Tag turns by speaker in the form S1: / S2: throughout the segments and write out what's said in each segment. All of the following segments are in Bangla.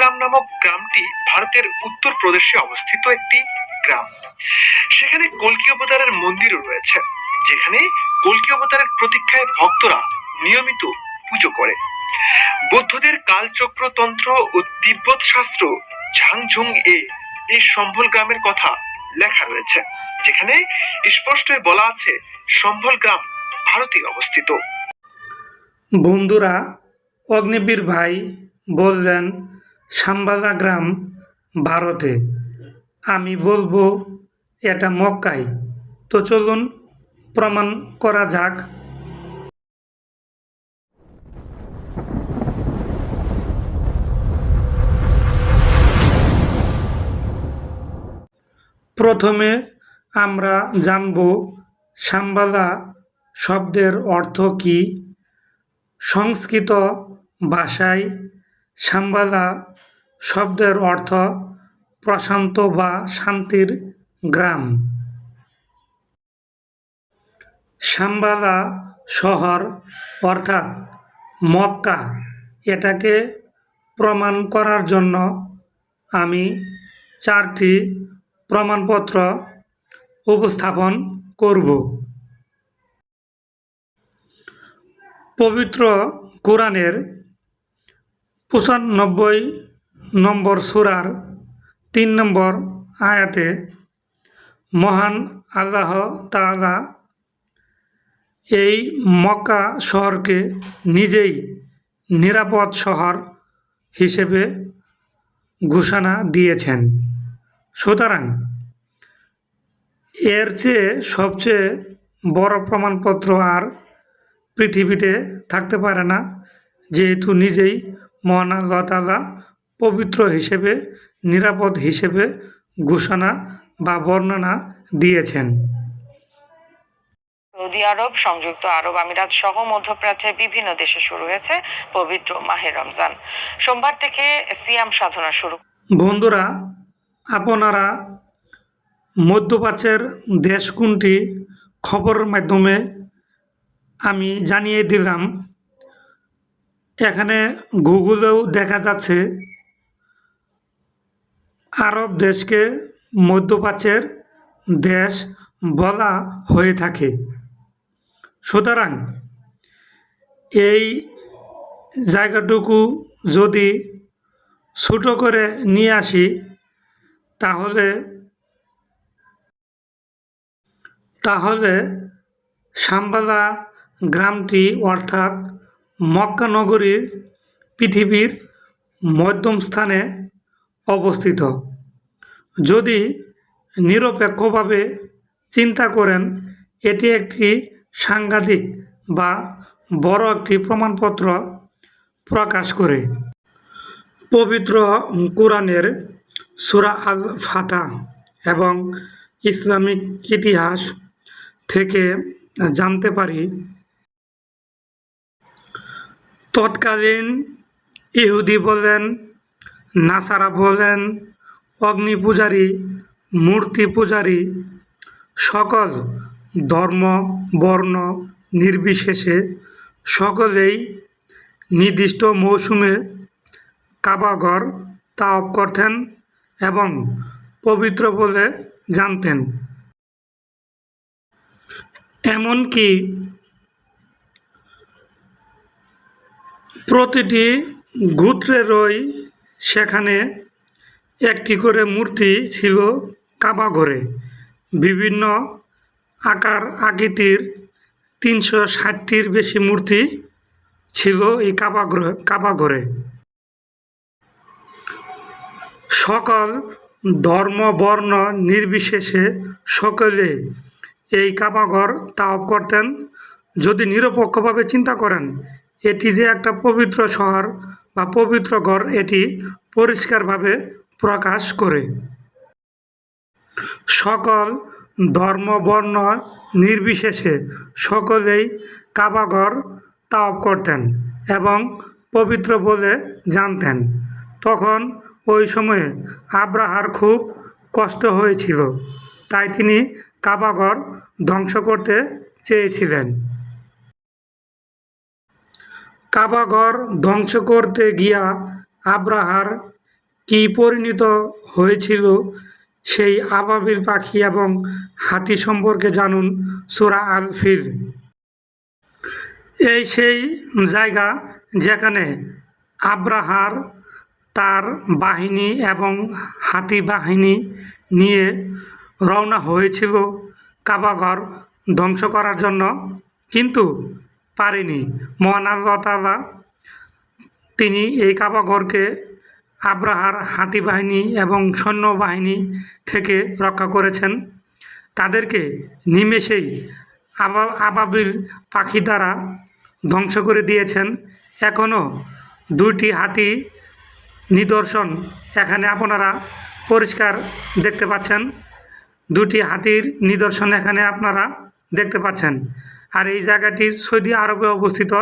S1: গ্রাম নামক গ্রামটি ভারতের উত্তর প্রদেশে অবস্থিত একটি গ্রাম। সেখানে কল্কি অবতারের মন্দিরও রয়েছে, যেখানে কল্কি অবতারের প্রতীক্ষায় ভক্তরা নিয়মিত পুজো করে। বৌদ্ধদের কালচক্র তন্ত্র ও তিব্বত শাস্ত্র ঝাংঝুং এই সম্ভল গ্রামের কথা লেখা রয়েছে, যেখানে স্পষ্টই বলা আছে সম্ভল গ্রাম ভারতে অবস্থিত।
S2: বন্ধুরা, অগ্নিবীর ভাই বললেন সাম্বালা গ্রাম ভারতে, আমি বলবো এটা মক্কায়। তো চলুন প্রমাণ করা যাক। প্রথমে আমরা জানব সাম্বালা শব্দের অর্থ কী। সংস্কৃত ভাষায় সাম্বালা শব্দের অর্থ প্রশান্ত বা শান্তির গ্রাম। সাম্বালা শহর অর্থাৎ মক্কা, এটাকে প্রমাণ করার জন্য আমি 4টি প্রমাণপত্র উপস্থাপন করব। পবিত্র কোরআনের 95 নম্বর সূরার 3 নম্বর আয়াতে মহান আল্লাহ তাআলা এই মক্কা শহরকে নিজেই নিরাপদ শহর হিসেবে ঘোষণা দিয়েছেন। সুতরাং এর চেয়ে সবচেয়ে বড় প্রমাণপত্র আর পৃথিবীতে থাকতে পারে না, যেহেতু নিজেই মহান আল্লাহ তাআলা পবিত্র হিসেবে, নিরাপদ হিসেবে ঘোষণা বা বর্ণনা দিয়েছেন।
S3: সৌদি আরব, সংযুক্ত আরব আমিরাত সহ মধ্যপ্রাচ্যের বিভিন্ন দেশে শুরু হয়েছে পবিত্র মাহে রমজান। সোমবার থেকে সিয়াম সাধনা শুরু।
S2: বন্ধুরা, আপনারা মধ্যপ্রাচ্যের দেশ কোনটি খবরের মাধ্যমে আমি জানিয়ে দিলাম। এখানে গুগলেও দেখা যাচ্ছে আরব দেশকে মধ্যপ্রাচ্যের দেশ বলা হয়ে থাকে। সুতরাং এই জায়গাটুকু যদি ছোট করে নিয়ে আসি, তাহলে সাম্বালা গ্রামটি অর্থাৎ মক্কা নগরীর পৃথিবীর মধ্যম স্থানে অবস্থিত। যদি নিরপেক্ষভাবে চিন্তা করেন, এটি একটি সাংঘাতিক বা বড় একটি প্রমাণপত্র প্রকাশ করে। পবিত্র কোরআনের সূরা আল ফাতহ এবং ইসলামিক ইতিহাস থেকে জানতে পারি, তৎকালীন ইহুদি বলেন, নাসারা বলেন, অগ্নি পূজারী, মূর্তি পূজারী, সকল ধর্ম বর্ণ নির্বিশেষে সকলেই নির্দিষ্ট মৌসুমে কাবাঘর তাওয়াফ করতেন এবং পবিত্র বলে জানতেন। এমনকি প্রতিটি গোত্রেরই সেখানে একটি করে মূর্তি ছিল কাবাঘরে। বিভিন্ন আকার আকৃতির 360টির বেশি মূর্তি ছিল এই কাবাঘরে। সকল ধর্ম বর্ণ নির্বিশেষে সকলে এই কাবাঘর তাওয়াফ করতেন। যদি নিরপেক্ষভাবে চিন্তা করেন, এটি যে একটা পবিত্র শহর বা পবিত্র ঘর, এটি পরিষ্কারভাবে প্রকাশ করে। সকল ধর্ম বর্ণ নির্বিশেষে সকলেই কাবাঘর তাওয়াফ করতেন এবং পবিত্র বলে জানতেন। তখন ওই সময়ে আব্রাহার খুব কষ্ট হয়েছিল, তাই তিনি কাবাঘর ধ্বংস করতে চেয়েছিলেন। কাবাঘর ধ্বংস করতে গিয়া আব্রাহার কি পরিণত হয়েছিল সেই আবাবিল পাখি এবং হাতি সম্পর্কে জানুন সূরা আল ফিল। এই সেই জায়গা যেখানে আব্রাহার তার বাহিনী এবং হাতি বাহিনী নিয়ে রওনা হয়েছিল কাবাঘর ধ্বংস করার জন্য, কিন্তু পারেনি। মহান আল্লাহ তাআলা তিনি এই কাবাঘরকে আব্রাহার হাতি বাহিনী এবং সৈন্যবাহিনী থেকে রক্ষা করেছেন। তাদেরকে নিমেষেই আবাবিল পাখি দ্বারা ধ্বংস করে দিয়েছেন। এখনও 2টি হাতি নিদর্শন এখানে আপনারা পরিষ্কার দেখতে পাচ্ছেন। 2টি হাতির নিদর্শন এখানে আপনারা দেখতে পাচ্ছেন। আর এই জায়গাটি সৌদি আরবে অবস্থিত।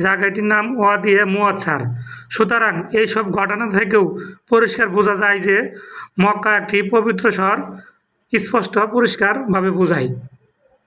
S2: জায়গাটির নাম ওয়াদিয়ে মুয়াচ্ছার। সুতরাং এইসব ঘটনা থেকেও পরিষ্কার বোঝা যায় যে মক্কা একটি পবিত্র শহর, স্পষ্ট পরিষ্কারভাবে বোঝায়।